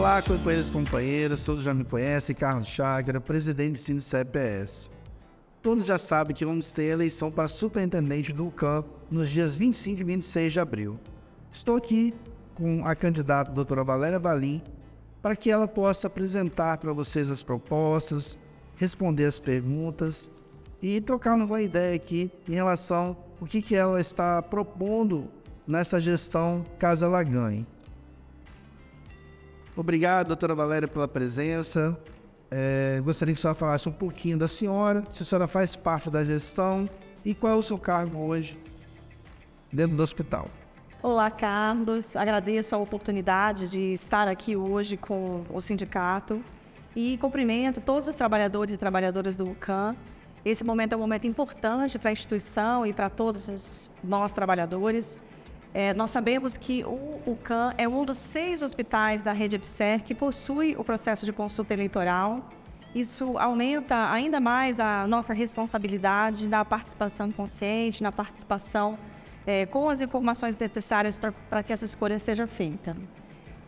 Olá, companheiros e companheiras, todos já me conhecem, Carlos Chácara, presidente do Cine CPS. Todos já sabem que vamos ter a eleição para superintendente do UCAM nos dias 25 e 26 de abril. Estou aqui com a candidata doutora Valéria Valim para que ela possa apresentar para vocês as propostas, responder as perguntas e trocarmos uma ideia aqui em relação ao que ela está propondo nessa gestão caso ela ganhe. Obrigado, doutora Valéria, pela presença. Gostaria que a senhora falasse um pouquinho da senhora, se a senhora faz parte da gestão e qual é o seu cargo hoje dentro do hospital. Olá, Carlos. Agradeço a oportunidade de estar aqui hoje com o sindicato e cumprimento todos os trabalhadores e trabalhadoras do UCAM. Esse momento é um momento importante para a instituição e para todos nós trabalhadores. Nós sabemos que o UCAM é um dos 6 hospitais da rede EBSER que possui o processo de consulta eleitoral. Isso aumenta ainda mais a nossa responsabilidade na participação consciente, na participação com as informações necessárias para que essa escolha seja feita.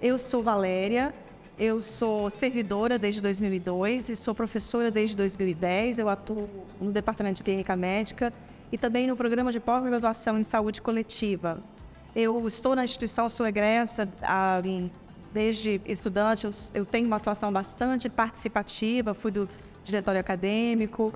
Eu sou Valéria, eu sou servidora desde 2002 e sou professora desde 2010. Eu atuo no Departamento de Clínica Médica e também no Programa de Pós-Graduação em Saúde Coletiva. Eu estou na instituição, sou egressa, desde estudante, eu tenho uma atuação bastante participativa, fui do diretório acadêmico,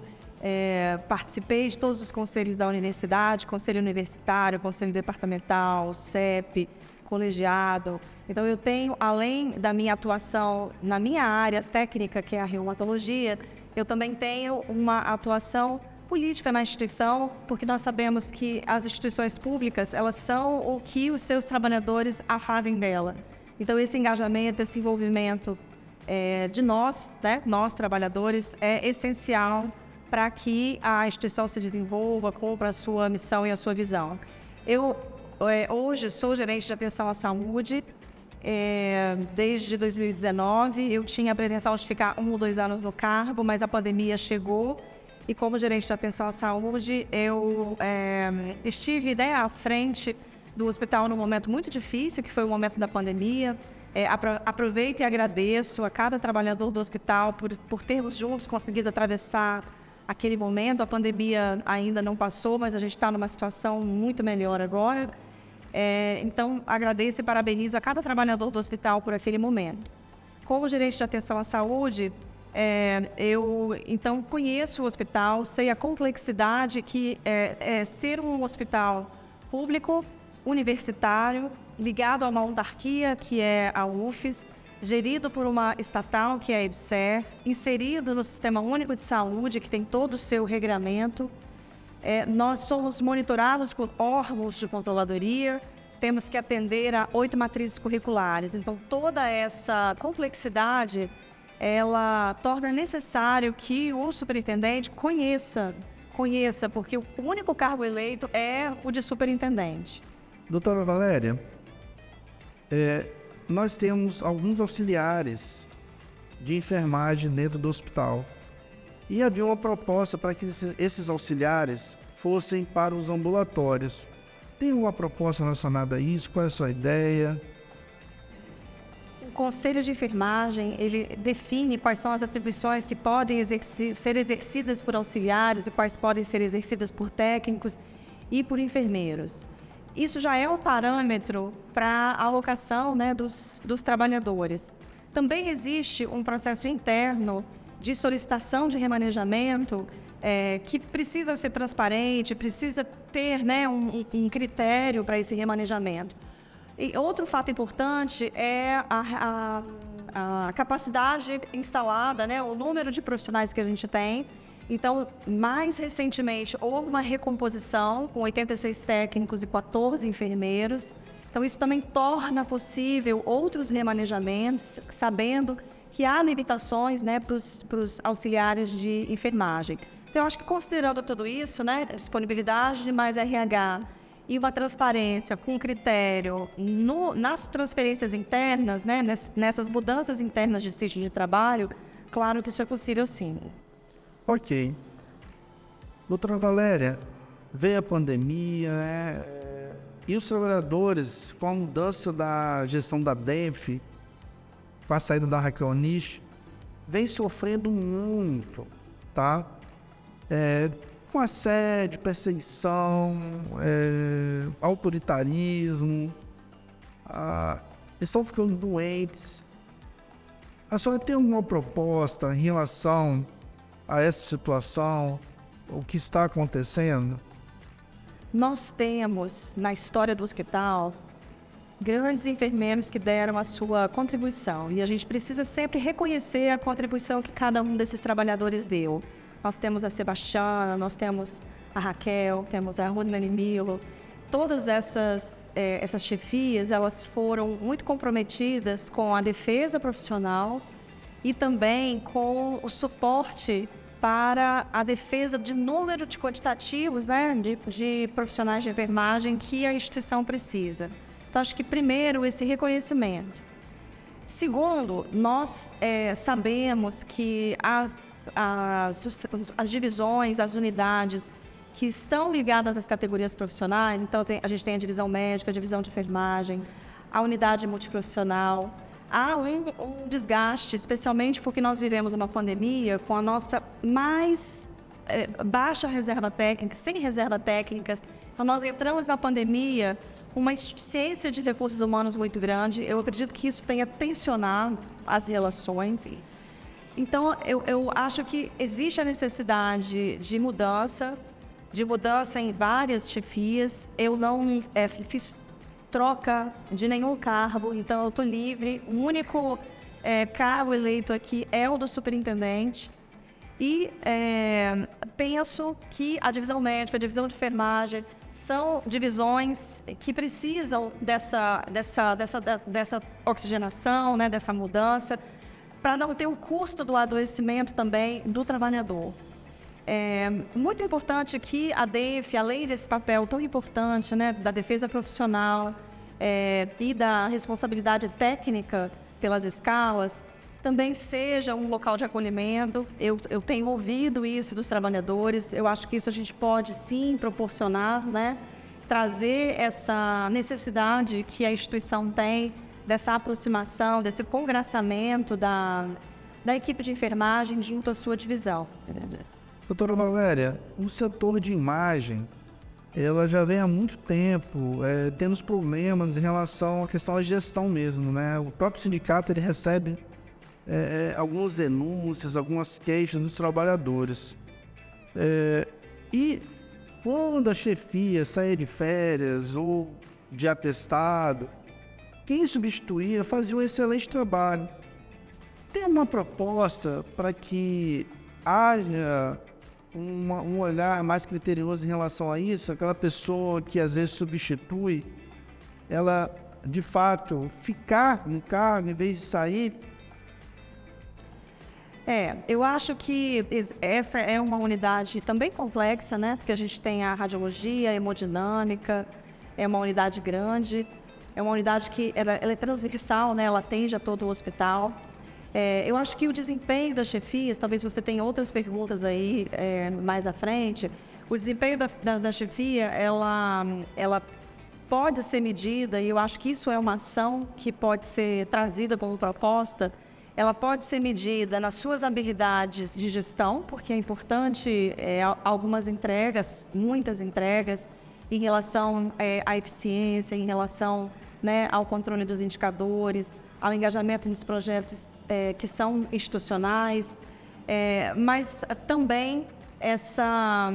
participei de todos os conselhos da universidade, conselho universitário, conselho departamental, CEP, colegiado. Então eu tenho, além da minha atuação na minha área técnica, que é a reumatologia, eu também tenho uma atuação política na instituição, porque nós sabemos que as instituições públicas, elas são o que os seus trabalhadores a fazem dela. Então, esse engajamento, esse envolvimento de nós, né, nós trabalhadores, é essencial para que a instituição se desenvolva, cumpra a sua missão e a sua visão. Eu, hoje, sou gerente de atenção à saúde. Desde 2019, eu tinha a pretensão de ficar 1 ou 2 anos no cargo, mas a pandemia chegou. E como gerente de atenção à saúde, eu estive à frente do hospital num momento muito difícil, que foi o momento da pandemia. Aproveito e agradeço a cada trabalhador do hospital por termos juntos conseguido atravessar aquele momento. A pandemia ainda não passou, mas a gente está numa situação muito melhor agora. Então, agradeço e parabenizo a cada trabalhador do hospital por aquele momento. Como gerente de atenção à saúde, eu então conheço o hospital, sei a complexidade que é ser um hospital público, universitário, ligado a uma autarquia que é a UFES, gerido por uma estatal que é a EBSER, inserido no Sistema Único de Saúde, que tem todo o seu regramento. Nós somos monitorados por órgãos de controladoria, temos que atender a 8 matrizes curriculares. Então, toda essa complexidade ela torna necessário que o superintendente conheça, porque o único cargo eleito é o de superintendente. Doutora Valéria, nós temos alguns auxiliares de enfermagem dentro do hospital e havia uma proposta para que esses auxiliares fossem para os ambulatórios. Tem uma proposta relacionada a isso? Qual é a sua ideia? O Conselho de Enfermagem, ele define quais são as atribuições que podem ser exercidas por auxiliares e quais podem ser exercidas por técnicos e por enfermeiros. Isso já é um parâmetro para a alocação, né, dos trabalhadores. Também existe um processo interno de solicitação de remanejamento que precisa ser transparente, precisa ter, né, um critério para esse remanejamento. E outro fato importante é a capacidade instalada, né, o número de profissionais que a gente tem. Então, mais recentemente, houve uma recomposição com 86 técnicos e 14 enfermeiros. Então, isso também torna possível outros remanejamentos, sabendo que há limitações, né, para os auxiliares de enfermagem. Então, eu acho que considerando tudo isso, né, a disponibilidade de mais RH, e uma transparência com critério nas transferências internas, né, nessas mudanças internas de sítio de trabalho, claro que isso é possível sim. Ok. Doutora Valéria, veio a pandemia, e os trabalhadores, com a mudança da gestão da DENF, com a saída da Raquel Nish, vem sofrendo muito, tá? Com assédio, perseguição, autoritarismo, estão ficando doentes. A senhora tem alguma proposta em relação a essa situação, o que está acontecendo? Nós temos, na história do hospital, grandes enfermeiros que deram a sua contribuição. E a gente precisa sempre reconhecer a contribuição que cada um desses trabalhadores deu. Nós temos a Sebastiana, nós temos a Raquel, temos a Rudnani Milo. Todas essas chefias, elas foram muito comprometidas com a defesa profissional e também com o suporte para a defesa de número de quantitativos, né, de profissionais de enfermagem que a instituição precisa. Então, acho que primeiro esse reconhecimento. Segundo, nós sabemos que as divisões, as unidades que estão ligadas às categorias profissionais, então a gente tem a divisão médica, a divisão de enfermagem, a unidade multiprofissional. Há um desgaste, especialmente porque nós vivemos uma pandemia com a nossa mais baixa reserva técnica, sem reserva técnica. Então, nós entramos na pandemia com uma insuficiência de recursos humanos muito grande. Eu acredito que isso tenha tensionado as relações. Então, eu acho que existe a necessidade de mudança em várias chefias. Eu não fiz troca de nenhum cargo, então eu estou livre. O único cargo eleito aqui é o do superintendente. E penso que a divisão médica, a divisão de enfermagem, são divisões que precisam dessa oxigenação, né, dessa mudança, para não ter o custo do adoecimento também do trabalhador. É muito importante que a DEF, além desse papel tão importante, né, da defesa profissional e da responsabilidade técnica pelas escalas, também seja um local de acolhimento. Eu tenho ouvido isso dos trabalhadores, eu acho que isso a gente pode sim proporcionar, né, trazer essa necessidade que a instituição tem, dessa aproximação, desse congraçamento da equipe de enfermagem junto à sua divisão. Doutora Valéria, o setor de imagem, ela já vem há muito tempo tendo problemas em relação à questão da gestão mesmo, né? O próprio sindicato ele recebe algumas denúncias, algumas queixas dos trabalhadores. E quando a chefia saía de férias ou de atestado, quem substituía fazia um excelente trabalho. Tem uma proposta para que haja um olhar mais criterioso em relação a isso? Aquela pessoa que às vezes substitui, ela de fato ficar no cargo em vez de sair? Eu acho que essa é uma unidade também complexa, né? Porque a gente tem a radiologia, a hemodinâmica, é uma unidade grande, é uma unidade que ela é transversal, né? Ela atende a todo o hospital. Eu acho que o desempenho das chefias, talvez você tenha outras perguntas aí mais à frente, o desempenho da chefia, ela pode ser medida, e eu acho que isso é uma ação que pode ser trazida como proposta. Ela pode ser medida nas suas habilidades de gestão, porque é importante algumas entregas, muitas entregas, em relação à eficiência, em relação, né, ao controle dos indicadores, ao engajamento nos projetos que são institucionais, mas também essa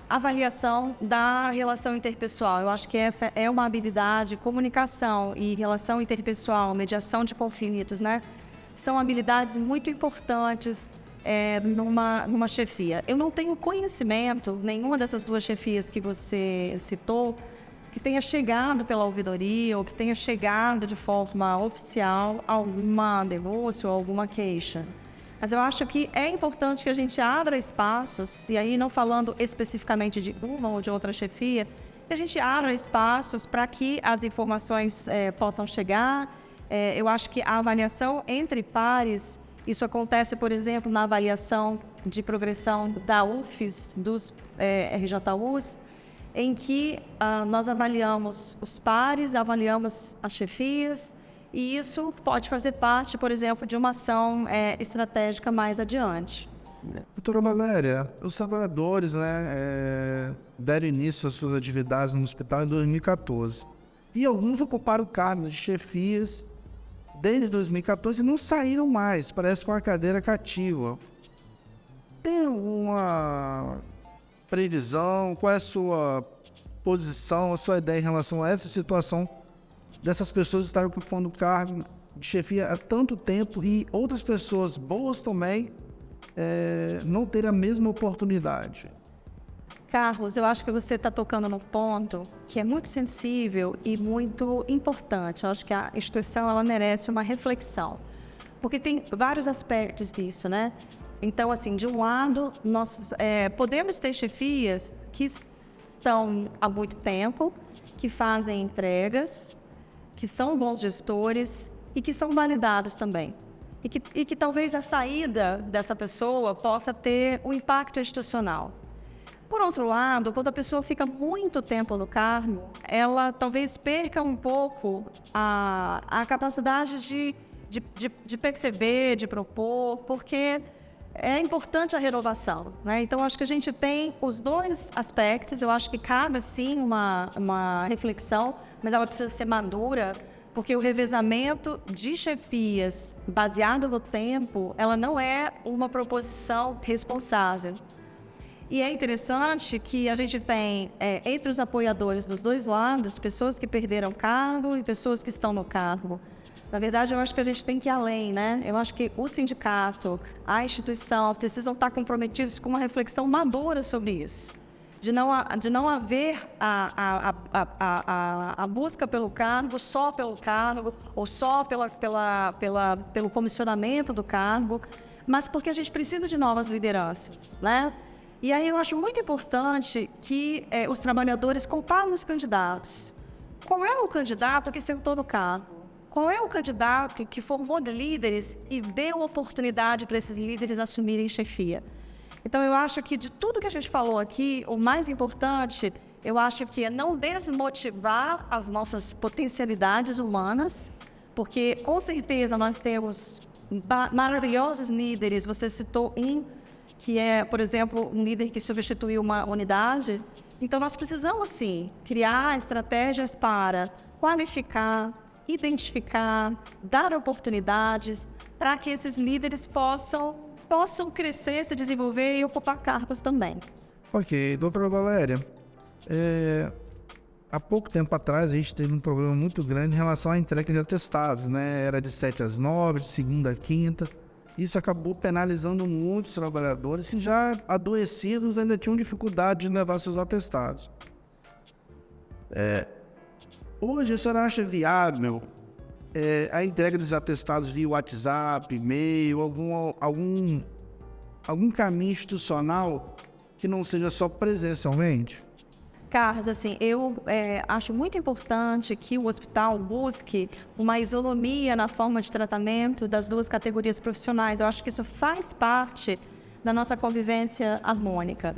avaliação da relação interpessoal. Eu acho que essa é uma habilidade, comunicação e relação interpessoal, mediação de conflitos, né? São habilidades muito importantes numa chefia. Eu não tenho conhecimento, nenhuma dessas duas chefias que você citou, que tenha chegado pela ouvidoria ou que tenha chegado de forma oficial alguma denúncia ou alguma queixa. Mas eu acho que é importante que a gente abra espaços, e aí não falando especificamente de uma ou de outra chefia, que a gente abra espaços para que as informações possam chegar. Eu acho que a avaliação entre pares, isso acontece, por exemplo, na avaliação de progressão da UFES, dos RJUs, em que nós avaliamos os pares, avaliamos as chefias E isso pode fazer parte, por exemplo, de uma ação estratégica mais adiante. Doutora Valéria, os trabalhadores, deram início às suas atividades no hospital em 2014. E alguns ocuparam cargos de chefias desde 2014 e não saíram mais, parece com a cadeira cativa. Tem alguma previsão? Qual é a sua posição, a sua ideia em relação a essa situação dessas pessoas estarem ocupando o cargo de chefia há tanto tempo e outras pessoas boas também não terem a mesma oportunidade? Carlos, eu acho que você está tocando num ponto que é muito sensível e muito importante. Eu acho que a instituição ela merece uma reflexão, porque tem vários aspectos disso, né? Então, assim, de um lado, nós podemos ter chefias que estão há muito tempo, que fazem entregas, que são bons gestores e que são validados também. E que talvez a saída dessa pessoa possa ter um impacto institucional. Por outro lado, quando a pessoa fica muito tempo no cargo, ela talvez perca um pouco a capacidade de perceber, de propor, porque é importante a renovação, né? Então, acho que a gente tem os dois aspectos. Eu acho que cabe, sim, uma reflexão, mas ela precisa ser madura, porque o revezamento de chefias baseado no tempo, ela não é uma proposição responsável. E é interessante que a gente tem, entre os apoiadores dos dois lados, pessoas que perderam cargo e pessoas que estão no cargo. Na verdade, eu acho que a gente tem que ir além, né? Eu acho que o sindicato, a instituição, precisam estar comprometidos com uma reflexão madura sobre isso. De não haver a busca pelo cargo, só pelo cargo, ou só pelo comissionamento do cargo, mas porque a gente precisa de novas lideranças, né? E aí eu acho muito importante que os trabalhadores comparem os candidatos. Qual é o candidato que sentou no cargo? Qual é o candidato que formou líderes e deu oportunidade para esses líderes assumirem chefia? Então eu acho que de tudo que a gente falou aqui, o mais importante, eu acho que é não desmotivar as nossas potencialidades humanas, porque com certeza nós temos maravilhosos líderes. Você citou que é, por exemplo, um líder que substituiu uma unidade. Então, nós precisamos, sim, criar estratégias para qualificar, identificar, dar oportunidades para que esses líderes possam crescer, se desenvolver e ocupar cargos também. Ok, doutora Valéria, há pouco tempo atrás a gente teve um problema muito grande em relação à entrega de atestados, né? Era de 7 às 9, de segunda a quinta. Isso acabou penalizando muitos trabalhadores que já adoecidos ainda tinham dificuldade de levar seus atestados. Hoje, a senhora acha viável a entrega dos atestados via WhatsApp, e-mail, algum caminho institucional que não seja só presencialmente? Carlos, assim, eu acho muito importante que o hospital busque uma isonomia na forma de tratamento das duas categorias profissionais. Eu acho que isso faz parte da nossa convivência harmônica.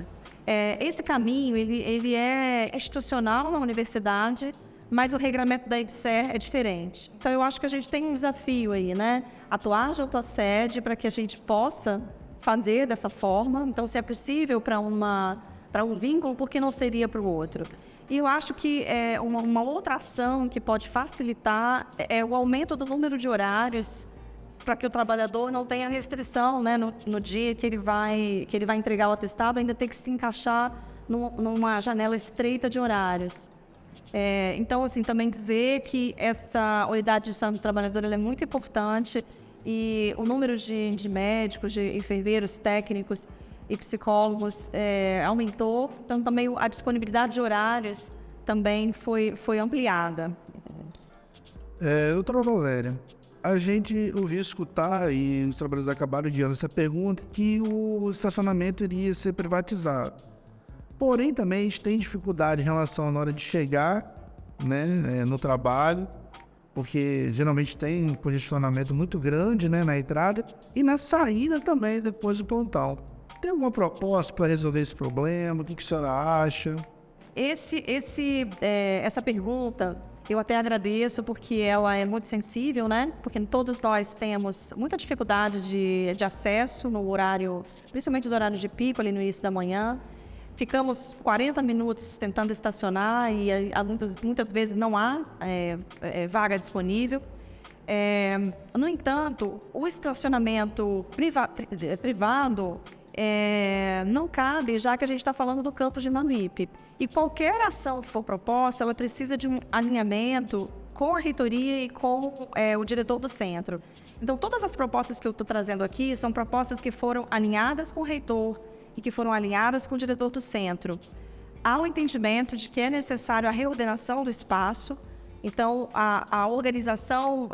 Esse caminho, ele é institucional na universidade, mas o regramento da IBSER é diferente. Então, eu acho que a gente tem um desafio aí, né? Atuar junto à sede para que a gente possa fazer dessa forma. Então, se é possível para um vínculo, por que não seria para o outro? E eu acho que uma outra ação que pode facilitar é o aumento do número de horários para que o trabalhador não tenha restrição, né, no dia que ele vai entregar o atestado, ainda tem que se encaixar numa janela estreita de horários. Então, assim, também dizer que essa unidade de gestão do trabalhador ela é muito importante e o número de médicos, de enfermeiros, técnicos e psicólogos aumentou, então também a disponibilidade de horários também foi ampliada. Doutora Valéria, a gente ouviu escutar, e os trabalhadores acabaram de essa pergunta, que o estacionamento iria ser privatizado. Porém, também a gente tem dificuldade em relação na hora de chegar, né, no trabalho, porque geralmente tem um congestionamento muito grande, né, na entrada e na saída também, depois do plantão. Tem alguma proposta para resolver esse problema? O que a senhora acha? Essa pergunta Eu até agradeço porque ela é muito sensível, né? Porque todos nós temos muita dificuldade de acesso no horário, principalmente no horário de pico, ali no início da manhã. Ficamos 40 minutos tentando estacionar e muitas vezes não há vaga disponível. No entanto, o estacionamento privado não cabe, já que a gente está falando do campus de Manuípe. E qualquer ação que for proposta, ela precisa de um alinhamento com a reitoria e com o diretor do centro. Então, todas as propostas que eu estou trazendo aqui são propostas que foram alinhadas com o reitor e que foram alinhadas com o diretor do centro. Há um entendimento de que é necessário a reordenação do espaço. Então, a organização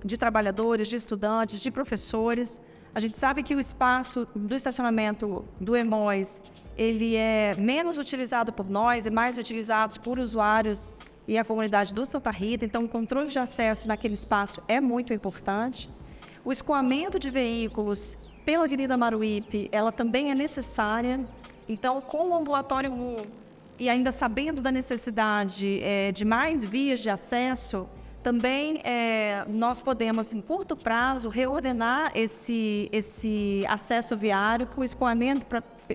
de trabalhadores, de estudantes, de professores. A gente sabe que o espaço do estacionamento do EMOIS, ele é menos utilizado por nós e mais utilizado por usuários e a comunidade do Santa Rita. Então, o controle de acesso naquele espaço é muito importante. O escoamento de veículos pela Avenida Maruípe, ela também é necessária. Então, com o ambulatório 1 e ainda sabendo da necessidade de mais vias de acesso, também nós podemos, em curto prazo, reordenar esse acesso viário com o escoamento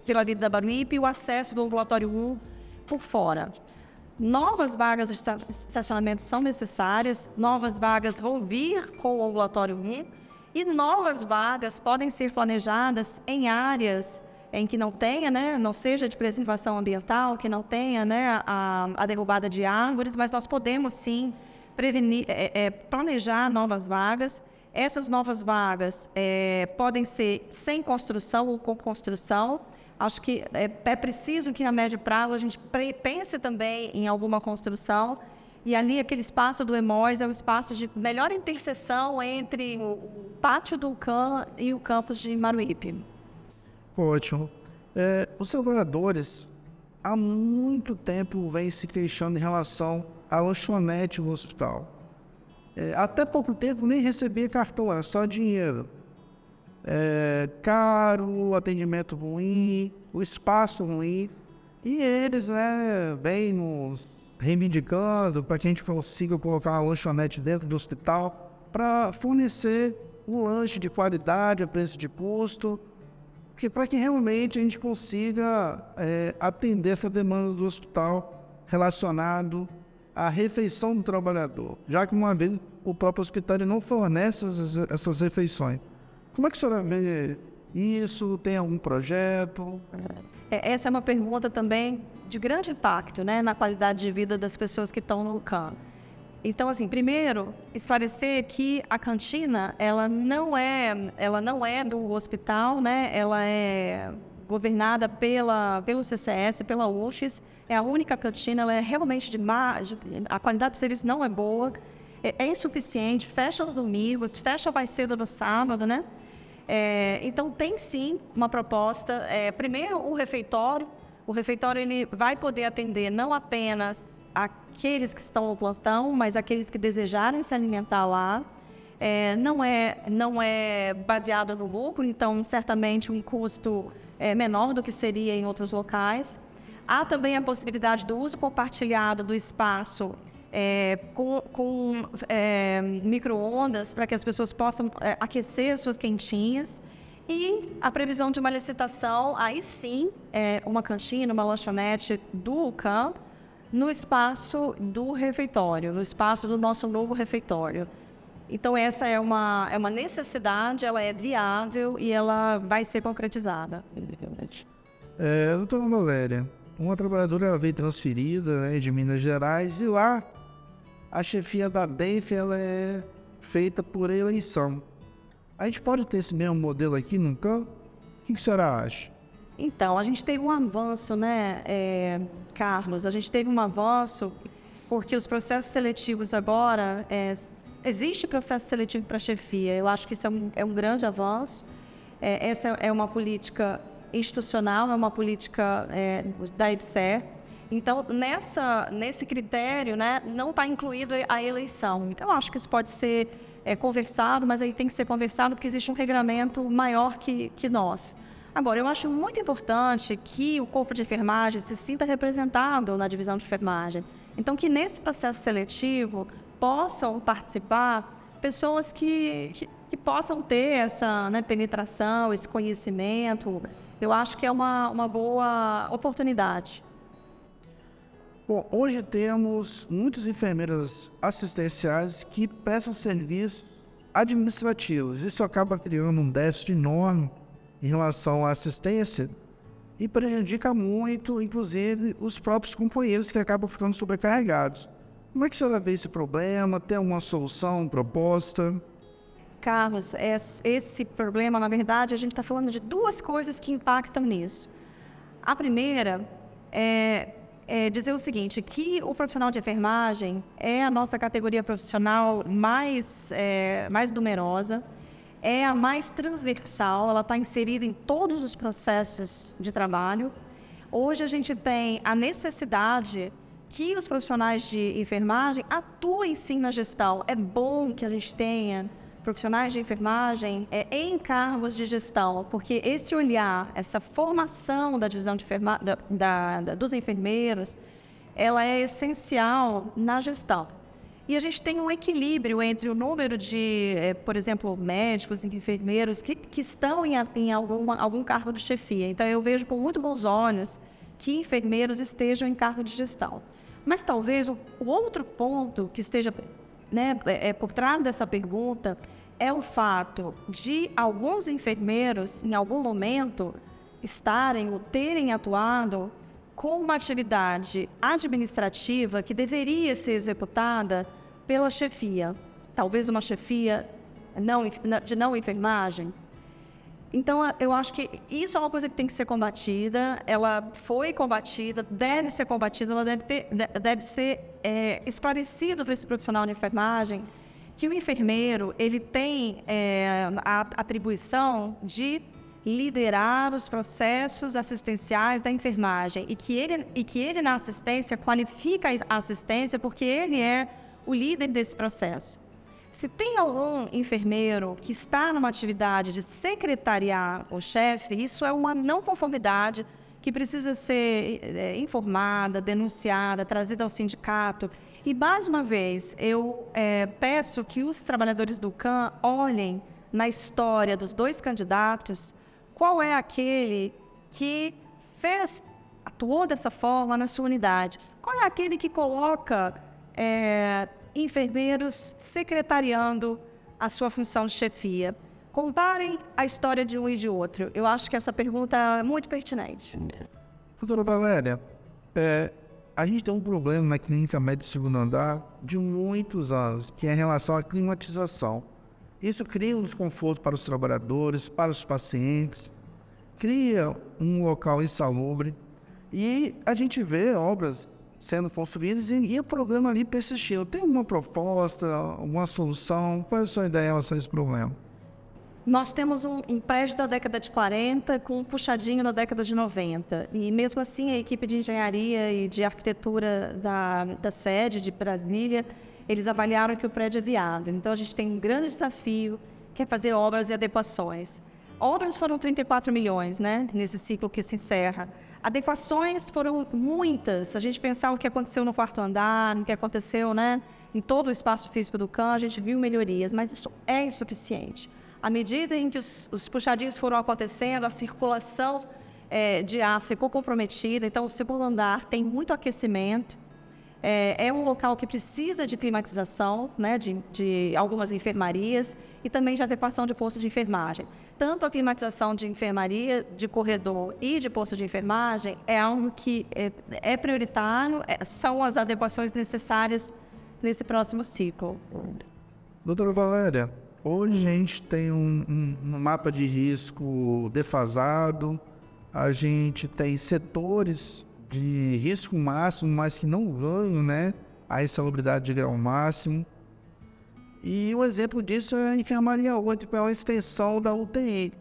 pela Avenida Maruípe e o acesso do ambulatório 1 por fora. Novas vagas de estacionamento são necessárias, novas vagas vão vir com o ambulatório 1 e novas vagas podem ser planejadas em áreas em que não tenha, não seja de preservação ambiental, que não tenha a derrubada de árvores, mas nós podemos sim planejar novas vagas. Essas novas vagas podem ser sem construção ou com construção. Acho que é preciso que, a médio prazo, a gente pense também em alguma construção. E ali, aquele espaço do EMOIS é um espaço de melhor interseção entre o pátio do UCAM e o campus de Maruípe. Ótimo. Os trabalhadores há muito tempo vêm se queixando em relação à lanchonete no hospital. Até pouco tempo nem recebia cartão, era só dinheiro. Caro, atendimento ruim, o espaço ruim. E eles vêm nos reivindicando para que a gente consiga colocar a lanchonete dentro do hospital para fornecer um lanche de qualidade a preço de custo, para que realmente a gente consiga atender essa demanda do hospital relacionado à refeição do trabalhador, já que uma vez o próprio hospital não fornece essas refeições. Como é que a senhora vê isso? Tem algum projeto? Essa é uma pergunta também de grande impacto, na qualidade de vida das pessoas que estão no UCAM. Então, assim, primeiro, esclarecer que a cantina, ela não é do hospital, Ela é governada pelo CCS, pela UFES. É a única cantina, ela é realmente a qualidade do serviço não é boa, é insuficiente, fecha aos domingos, fecha mais cedo no sábado, Então, tem sim uma proposta. Primeiro, o refeitório ele vai poder atender não apenas aqueles que estão no plantão, mas aqueles que desejarem se alimentar lá. Não é baseado no lucro, então certamente um custo menor do que seria em outros locais. Há também a possibilidade do uso compartilhado do espaço com micro-ondas para que as pessoas possam aquecer suas quentinhas. E a previsão de uma licitação, aí sim, uma cantina, uma lanchonete do UCAM, no espaço do refeitório, no espaço do nosso novo refeitório. Então, essa é uma necessidade, ela é viável e ela vai ser concretizada. Doutora Valéria, uma trabalhadora veio transferida de Minas Gerais e lá a chefia da DENF ela é feita por eleição. A gente pode ter esse mesmo modelo aqui no UCAM? O que a senhora acha? Então, a gente teve um avanço, Carlos? A gente teve um avanço porque os processos seletivos agora... existe processo seletivo para chefia. Eu acho que isso é um grande avanço. Essa é uma política institucional, é uma política da IBSER. Então, nesse critério, não está incluído a eleição. Então, eu acho que isso pode ser conversado, mas aí tem que ser conversado porque existe um regramento maior que nós. Agora, eu acho muito importante que o corpo de enfermagem se sinta representado na divisão de enfermagem. Então, que nesse processo seletivo possam participar pessoas que possam ter essa, né, penetração, esse conhecimento. Eu acho que é uma boa oportunidade. Bom, hoje temos muitas enfermeiras assistenciais que prestam serviços administrativos. Isso acaba criando um déficit enorme em relação à assistência e prejudica muito, inclusive, os próprios companheiros que acabam ficando sobrecarregados. Como é que a senhora vê esse problema? Tem alguma solução proposta? Carlos, esse problema, na verdade, a gente está falando de duas coisas que impactam nisso. A primeira é dizer o seguinte, que o profissional de enfermagem é a nossa categoria profissional mais numerosa, é a mais transversal, ela está inserida em todos os processos de trabalho. Hoje a gente tem a necessidade que os profissionais de enfermagem atuem sim na gestão. É bom que a gente tenha profissionais de enfermagem em cargos de gestão, porque esse olhar, essa formação da divisão de dos enfermeiros, ela é essencial na gestão. E a gente tem um equilíbrio entre o número de, por exemplo, médicos e enfermeiros que estão em algum cargo de chefia. Então, eu vejo com muito bons olhos que enfermeiros estejam em cargo de gestão. Mas talvez o outro ponto que esteja, né, por trás dessa pergunta é o fato de alguns enfermeiros, em algum momento, estarem ou terem atuado com uma atividade administrativa que deveria ser executada pela chefia, talvez uma chefia de não enfermagem. Então, eu acho que isso é uma coisa que tem que ser combatida, ela foi combatida, deve ser combatida, ela deve ser esclarecido para esse profissional de enfermagem que o enfermeiro ele tem a atribuição de liderar os processos assistenciais da enfermagem e que ele na assistência qualifica a assistência porque ele é o líder desse processo. Se tem algum enfermeiro que está numa atividade de secretariar o chefe, isso é uma não conformidade que precisa ser informada, denunciada, trazida ao sindicato. E, mais uma vez, eu peço que os trabalhadores do CAM olhem na história dos dois candidatos qual é aquele que atuou dessa forma na sua unidade. Qual é aquele que coloca enfermeiros secretariando a sua função de chefia. Comparem a história de um e de outro. Eu acho que essa pergunta é muito pertinente. Doutora Valéria, a gente tem um problema na clínica médica de segundo andar de muitos anos, que é em relação à climatização. Isso cria um desconforto para os trabalhadores, para os pacientes, cria um local insalubre e a gente vê obras sendo construídas e o problema ali persistiu. Tem alguma proposta, alguma solução? Qual é a sua ideia em relação a esse problema? Nós temos um prédio da década de 40 com um puxadinho da década de 90. E mesmo assim, a equipe de engenharia e de arquitetura da sede de Brasília, eles avaliaram que o prédio é viável. Então, a gente tem um grande desafio, que é fazer obras e adequações. Obras foram 34 milhões, né, nesse ciclo que se encerra. Adequações foram muitas. Se a gente pensar o que aconteceu no quarto andar, o que aconteceu, né, em todo o espaço físico do CAM, a gente viu melhorias, mas isso é insuficiente. À medida em que os puxadinhos foram acontecendo, a circulação de ar ficou comprometida, então o segundo andar tem muito aquecimento, é um local que precisa de climatização, né, de algumas enfermarias e também de adequação de posto de enfermagem. Tanto a climatização de enfermaria, de corredor e de posto de enfermagem é algo que é prioritário, são as adequações necessárias nesse próximo ciclo. Doutora Valéria, hoje a gente tem um mapa de risco defasado, a gente tem setores de risco máximo, mas que não ganham, né, a insalubridade de grau máximo. E um exemplo disso é a enfermaria 8, que é uma extensão da UTI.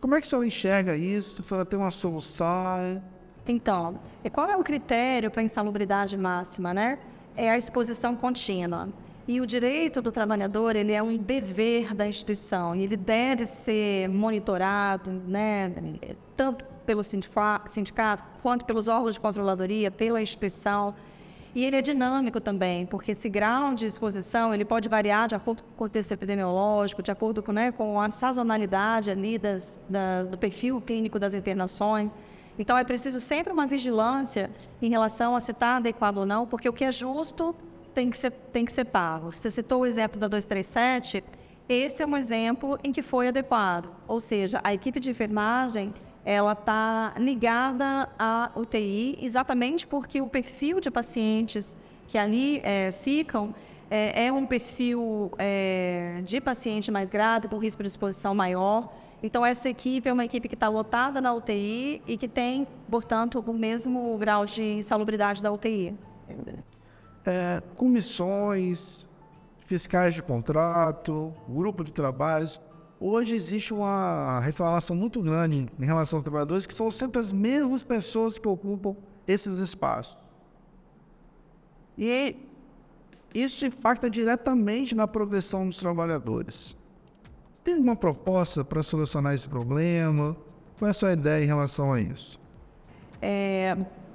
Como é que o senhor enxerga isso? Para ter uma solução? Então, e qual é o critério para a insalubridade máxima, né? É a exposição contínua. E o direito do trabalhador, ele é um dever da instituição, e ele deve ser monitorado, né, tanto pelo sindicato, quanto pelos órgãos de controladoria, pela instituição. E ele é dinâmico também, porque esse grau de exposição ele pode variar de acordo com o contexto epidemiológico, de acordo com, né, com a sazonalidade ali do perfil clínico das internações. Então, é preciso sempre uma vigilância em relação a se está adequado ou não, porque o que é justo tem que ser pago. Você citou o exemplo da 237, esse é um exemplo em que foi adequado. Ou seja, a equipe de enfermagem ela está ligada à UTI exatamente porque o perfil de pacientes que ali ficam é um perfil de paciente mais grave, com risco de exposição maior. Então, essa equipe é uma equipe que está lotada na UTI e que tem, portanto, o mesmo grau de insalubridade da UTI. Comissões, fiscais de contrato, grupo de trabalhos. Hoje existe uma reclamação muito grande em relação aos trabalhadores, que são sempre as mesmas pessoas que ocupam esses espaços. E isso impacta diretamente na progressão dos trabalhadores. Tem alguma proposta para solucionar esse problema? Qual é a sua ideia em relação a isso?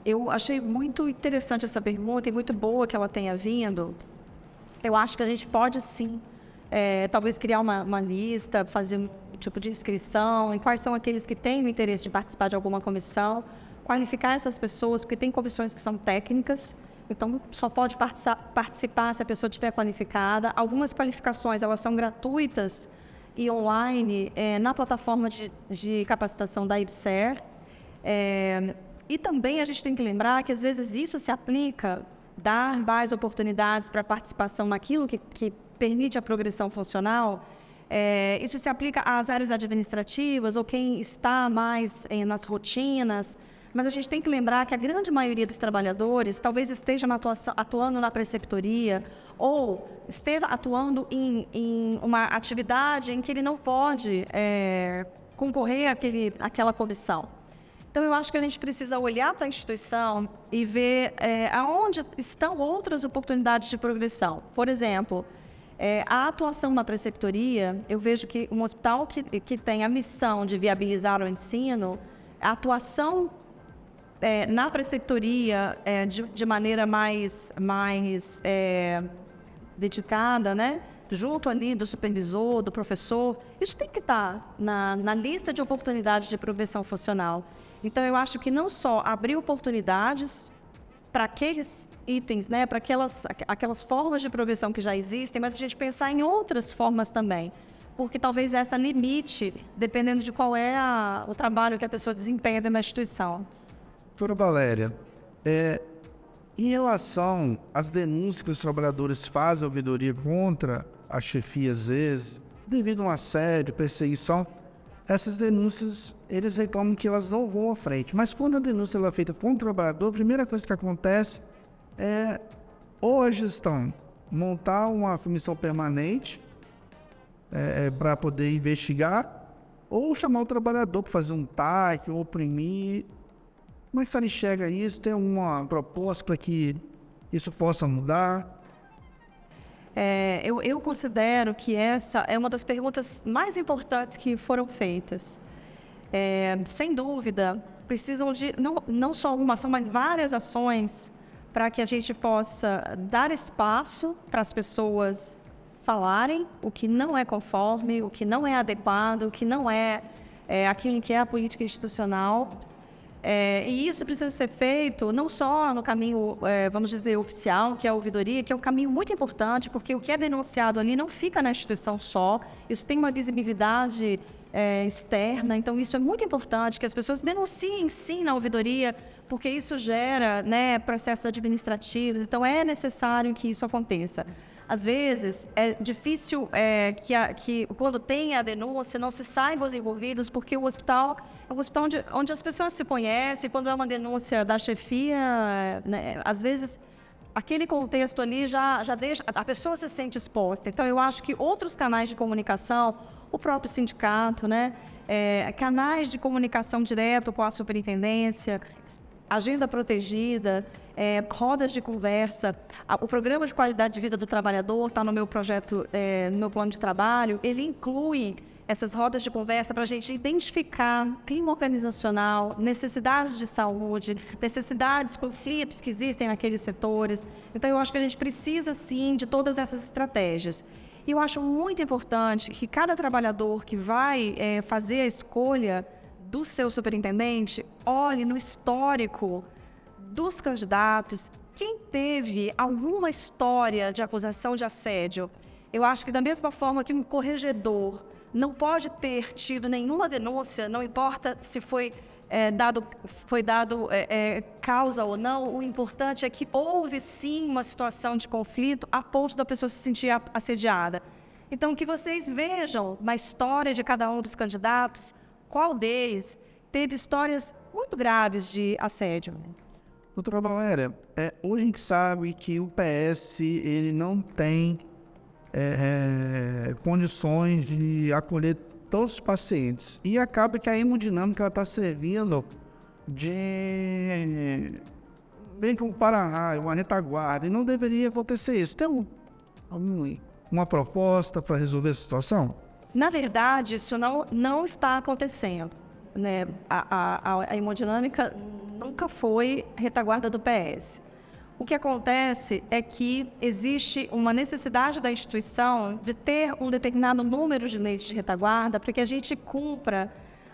Eu achei muito interessante essa pergunta e muito boa que ela tenha vindo. Eu acho que a gente pode sim, talvez criar uma lista, fazer um tipo de inscrição, em quais são aqueles que têm o interesse de participar de alguma comissão, qualificar essas pessoas, porque tem comissões que são técnicas, então só pode participar se a pessoa estiver qualificada. Algumas qualificações elas são gratuitas e online na plataforma de capacitação da IBSER. E também a gente tem que lembrar que às vezes isso se aplica, dar mais oportunidades para participação naquilo que permite a progressão funcional. Isso se aplica às áreas administrativas ou quem está mais nas rotinas, mas a gente tem que lembrar que a grande maioria dos trabalhadores talvez esteja atuando na preceptoria ou esteja atuando em uma atividade em que ele não pode concorrer àquela comissão. Então, eu acho que a gente precisa olhar para a instituição e ver aonde estão outras oportunidades de progressão. Por exemplo, a atuação na preceptoria, eu vejo que um hospital que tem a missão de viabilizar o ensino, a atuação na preceptoria de maneira mais dedicada, né? Junto ali do supervisor, do professor, isso tem que estar na lista de oportunidades de progressão funcional. Então, eu acho que não só abrir oportunidades para aqueles itens, né, para aquelas formas de progressão que já existem, mas a gente pensar em outras formas também, porque talvez essa limite, dependendo de qual é o trabalho que a pessoa desempenha na instituição. Doutora Valéria, em relação às denúncias que os trabalhadores fazem à ouvidoria contra a chefia, às vezes, devido a um assédio, perseguição, essas denúncias, eles reclamam que elas não vão à frente. Mas quando a denúncia é feita contra o trabalhador, a primeira coisa que acontece é ou a gestão montar uma comissão permanente para poder investigar, ou chamar o trabalhador para fazer um TAC, ou oprimir. Como é que a senhora enxerga isso? Tem alguma proposta para que isso possa mudar? Eu considero que essa é uma das perguntas mais importantes que foram feitas. Sem dúvida, precisam de não só uma ação, mas várias ações para que a gente possa dar espaço para as pessoas falarem o que não é conforme, o que não é adequado, o que não é aquilo que é a política institucional. E isso precisa ser feito não só no caminho, vamos dizer, oficial, que é a ouvidoria, que é um caminho muito importante, porque o que é denunciado ali não fica na instituição só, isso tem uma visibilidade externa, então isso é muito importante, que as pessoas denunciem sim na ouvidoria, porque isso gera, né, processos administrativos, então é necessário que isso aconteça. Às vezes, é difícil que quando tem a denúncia, não se saiba os envolvidos, porque o hospital é um hospital onde as pessoas se conhecem. Quando é uma denúncia da chefia, né, às vezes, aquele contexto ali já deixa... A pessoa se sente exposta. Então, eu acho que outros canais de comunicação, o próprio sindicato, né, canais de comunicação direto com a superintendência, agenda protegida, rodas de conversa. O programa de qualidade de vida do trabalhador está no meu projeto, no meu plano de trabalho. Ele inclui essas rodas de conversa para a gente identificar clima organizacional, necessidades de saúde, necessidades, conflitos que existem naqueles setores. Então, eu acho que a gente precisa, sim, de todas essas estratégias. E eu acho muito importante que cada trabalhador que vai fazer a escolha do seu superintendente olhe no histórico dos candidatos quem teve alguma história de acusação de assédio. Eu acho que da mesma forma que um corregedor não pode ter tido nenhuma denúncia, não importa se foi dado causa ou não, o importante é que houve sim uma situação de conflito a ponto da pessoa se sentir assediada. Então, que vocês vejam na história de cada um dos candidatos, qual deles teve histórias muito graves de assédio. Doutora Valéria, hoje a gente sabe que o PS ele não tem condições de acolher todos os pacientes. E acaba que a hemodinâmica está servindo de meio que um para-raio, uma retaguarda. E não deveria acontecer isso. Tem uma proposta para resolver essa situação? Na verdade, isso não está acontecendo, né? A hemodinâmica nunca foi retaguarda do PS. O que acontece é que existe uma necessidade da instituição de ter um determinado número de leitos de retaguarda para que a gente cumpra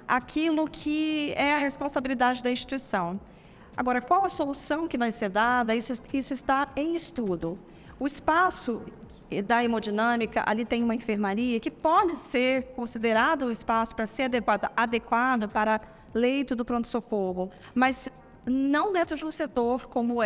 aquilo que é a responsabilidade da instituição. Agora, qual a solução que vai ser dada? Isso está em estudo. O espaço da hemodinâmica, ali tem uma enfermaria que pode ser considerado um espaço para ser adequado para leito do pronto-socorro, mas não dentro de um setor como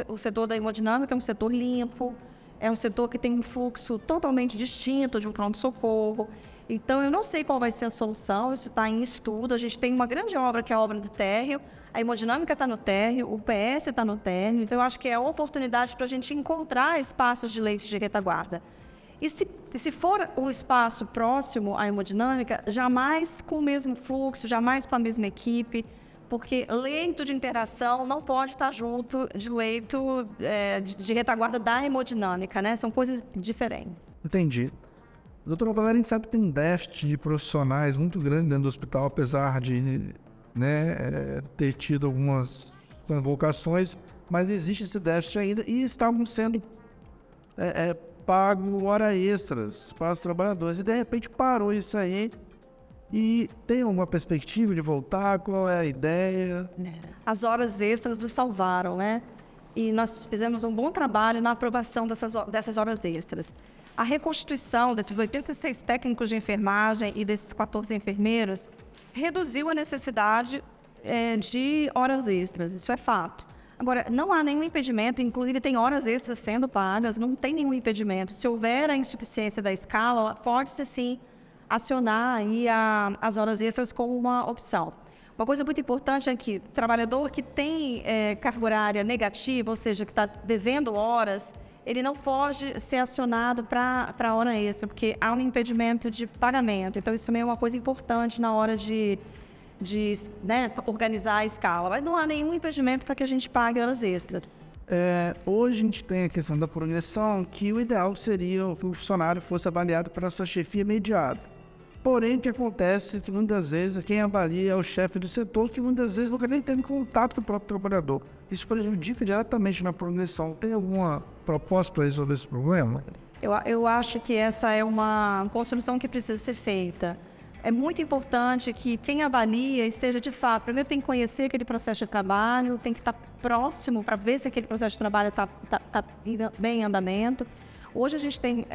o setor da hemodinâmica, é um setor limpo, é um setor que tem um fluxo totalmente distinto de um pronto-socorro. Então, eu não sei qual vai ser a solução, isso está em estudo. A gente tem uma grande obra, que é a obra do térreo, a hemodinâmica está no térreo, o PS está no térreo, então eu acho que é a oportunidade para a gente encontrar espaços de leitos de retaguarda. E se for um espaço próximo à hemodinâmica, jamais com o mesmo fluxo, jamais com a mesma equipe, porque leito de interação não pode estar junto de leito de retaguarda da hemodinâmica, né? São coisas diferentes. Entendi. Doutora Valéria, a gente sabe que tem um déficit de profissionais muito grande dentro do hospital, apesar de ter tido algumas convocações, mas existe esse déficit ainda e estavam sendo pago horas extras para os trabalhadores. E de repente parou isso aí. E tem alguma perspectiva de voltar? Qual é a ideia? As horas extras nos salvaram, né? E nós fizemos um bom trabalho na aprovação dessas horas extras. A reconstituição desses 86 técnicos de enfermagem e desses 14 enfermeiros reduziu a necessidade de horas extras, isso é fato. Agora, não há nenhum impedimento, inclusive tem horas extras sendo pagas, não tem nenhum impedimento. Se houver a insuficiência da escala, pode-se sim acionar aí as horas extras como uma opção. Uma coisa muito importante é que trabalhador que tem carga horária negativa, ou seja, que está devendo horas, ele não pode ser acionado para hora extra, porque há um impedimento de pagamento. Então, isso também é uma coisa importante na hora de organizar a escala. Mas não há nenhum impedimento para que a gente pague horas extras. Hoje a gente tem a questão da progressão, que o ideal seria que o funcionário fosse avaliado pela sua chefia imediata. Porém, o que acontece é que muitas vezes quem avalia é o chefe do setor, que muitas vezes nunca nem teve contato com o próprio trabalhador. Isso prejudica diretamente na progressão. Tem alguma proposta para resolver esse problema? Eu acho que essa é uma construção que precisa ser feita. É muito importante que quem avalia esteja de fato. Primeiro tem que conhecer aquele processo de trabalho, tem que estar próximo para ver se aquele processo de trabalho está bem em andamento. Hoje a gente tem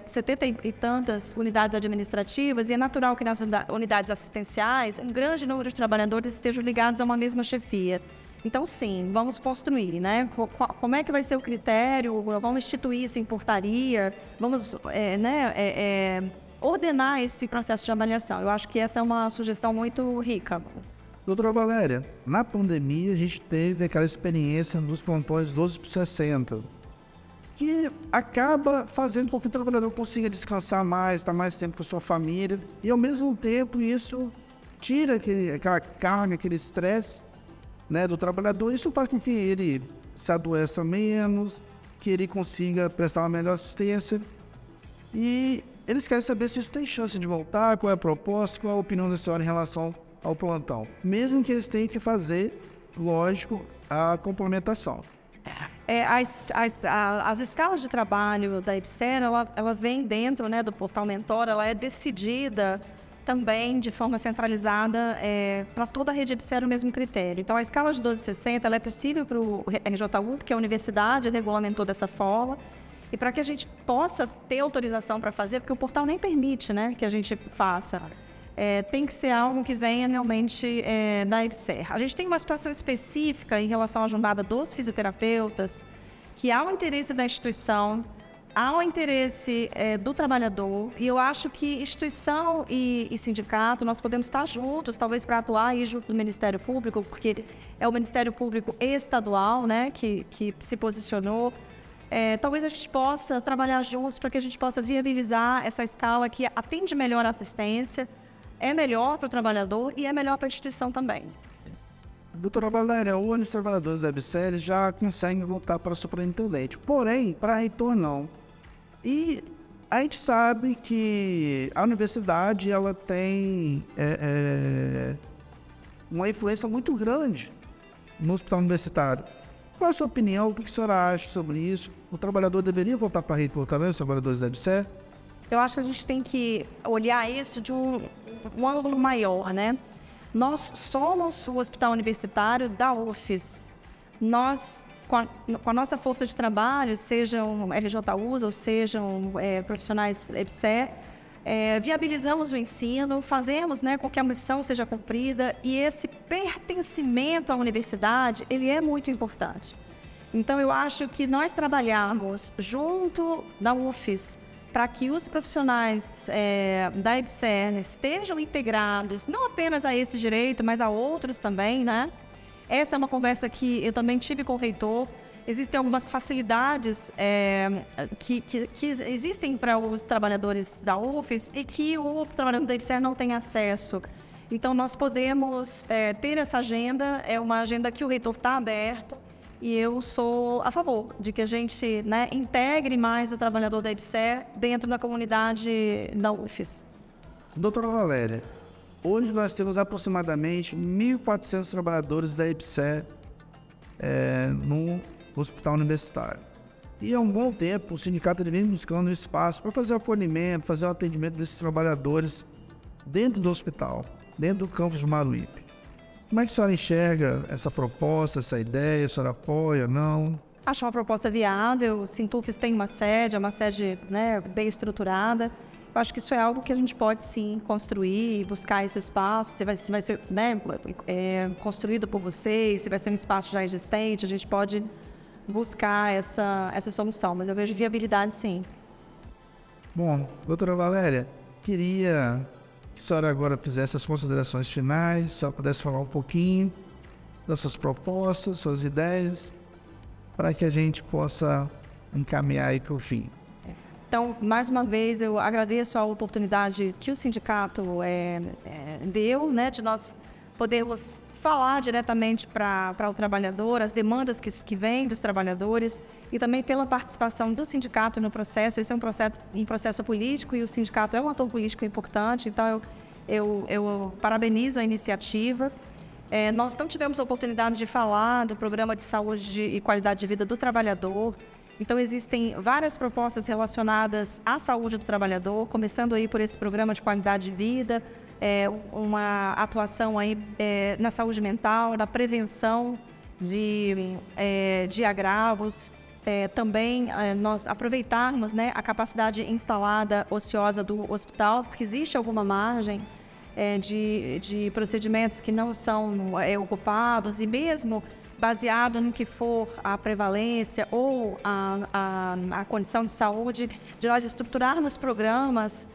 70 e tantas unidades administrativas e é natural que nas unidades assistenciais um grande número de trabalhadores estejam ligados a uma mesma chefia. Então, sim, vamos construir, né? Como é que vai ser o critério? Vamos instituir isso em portaria? Vamos ordenar esse processo de avaliação. Eu acho que essa é uma sugestão muito rica. Doutora Valéria, na pandemia a gente teve aquela experiência dos plantões 12/60, que acaba fazendo com que o trabalhador consiga descansar mais, estar mais tempo com a sua família, e ao mesmo tempo isso tira aquela carga, aquele estresse, né, do trabalhador. Isso faz com que ele se adoeça menos, que ele consiga prestar uma melhor assistência. E eles querem saber se isso tem chance de voltar, qual é a proposta, qual é a opinião da senhora em relação ao plantão. Mesmo que eles tenham que fazer, lógico, a complementação. As escalas de trabalho da EBSER, ela vem dentro, né, do portal Mentor, ela é decidida também de forma centralizada para toda a rede EBSER o mesmo critério. Então, a escala de 1260 ela é possível para o RJU, porque a universidade regulamentou dessa forma, e para que a gente possa ter autorização para fazer, porque o portal nem permite, né, que a gente faça. Tem que ser algo que venha realmente da EBSER. A gente tem uma situação específica em relação à jornada dos fisioterapeutas, que há o interesse da instituição, há o interesse do trabalhador, e eu acho que instituição e sindicato, nós podemos estar juntos, talvez para atuar aí junto do Ministério Público, porque é o Ministério Público estadual, né, que se posicionou. Talvez a gente possa trabalhar juntos para que a gente possa viabilizar essa escala que atende melhor a assistência, é melhor para o trabalhador e é melhor para a instituição também. Doutora Valéria, hoje os trabalhadores da EBSER já conseguem voltar para o superintendente, porém, para reitor não. E a gente sabe que a universidade ela tem uma influência muito grande no hospital universitário. Qual é a sua opinião? O que a senhora acha sobre isso? O trabalhador deveria voltar para reitor também, os trabalhadores da EBSER? Eu acho que a gente tem que olhar isso de um ângulo maior, né? Nós somos o hospital universitário da UFES. Nós, com a nossa força de trabalho, sejam RJUs ou sejam profissionais EBSER, viabilizamos o ensino, fazemos, né, com que a missão seja cumprida, e esse pertencimento à universidade, ele é muito importante. Então, eu acho que nós trabalharmos junto da UFES para que os profissionais da EBSER estejam integrados, não apenas a esse direito, mas a outros também, né? Essa é uma conversa que eu também tive com o reitor. Existem algumas facilidades que existem para os trabalhadores da UFES e que o trabalhador da EBSER não tem acesso. Então, nós podemos ter essa agenda, é uma agenda que o reitor está aberto, e eu sou a favor de que a gente, né, integre mais o trabalhador da EBSER dentro da comunidade da UFES. Doutora Valéria, hoje nós temos aproximadamente 1.400 trabalhadores da EBSER no hospital universitário. E há um bom tempo o sindicato vem buscando espaço para fazer o acolhimento, fazer o atendimento desses trabalhadores dentro do hospital, dentro do campus de Maruípe. Como é que a senhora enxerga essa proposta, essa ideia? A senhora apoia, não? Acho uma proposta viável. O Sintufes tem uma sede, é uma sede, né, bem estruturada. Eu acho que isso é algo que a gente pode, sim, construir e buscar esse espaço. Se vai ser, né, construído por vocês, se vai ser um espaço já existente, a gente pode buscar essa solução. Mas eu vejo viabilidade, sim. Bom, doutora Valéria, queria que a senhora agora fizesse as considerações finais, se ela pudesse falar um pouquinho das suas propostas, suas ideias, para que a gente possa encaminhar aí para o fim. Então, mais uma vez, eu agradeço a oportunidade que o sindicato deu, né, de nós podermos falar diretamente para o trabalhador, as demandas que vêm dos trabalhadores, e também pela participação do sindicato no processo. Esse é um processo político e o sindicato é um ator político importante, então eu parabenizo a iniciativa. Nós não tivemos a oportunidade de falar do programa de saúde e qualidade de vida do trabalhador. Então, existem várias propostas relacionadas à saúde do trabalhador, começando aí por esse programa de qualidade de vida, uma atuação aí na saúde mental, na prevenção de agravos. Também nós aproveitarmos, né, a capacidade instalada ociosa do hospital, porque existe alguma margem de procedimentos que não são ocupados, e mesmo baseado no que for a prevalência ou a condição de saúde, de nós estruturarmos programas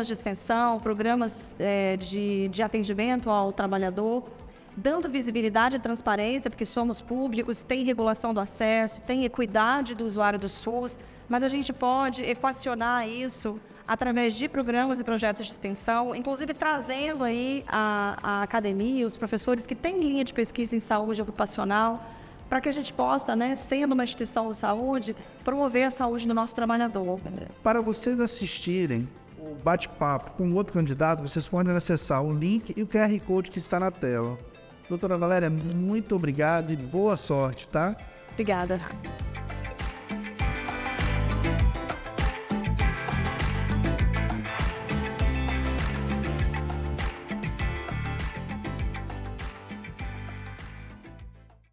de extensão, programas de atendimento ao trabalhador, dando visibilidade e transparência, porque somos públicos, tem regulação do acesso, tem equidade do usuário do SUS, mas a gente pode equacionar isso através de programas e projetos de extensão, inclusive trazendo aí a academia, os professores que têm linha de pesquisa em saúde ocupacional, para que a gente possa, né, sendo uma instituição de saúde, promover a saúde do nosso trabalhador. Para vocês assistirem o bate-papo com outro candidato, vocês podem acessar o link e o QR Code que está na tela. Doutora Valéria, muito obrigado e boa sorte, tá? Obrigada.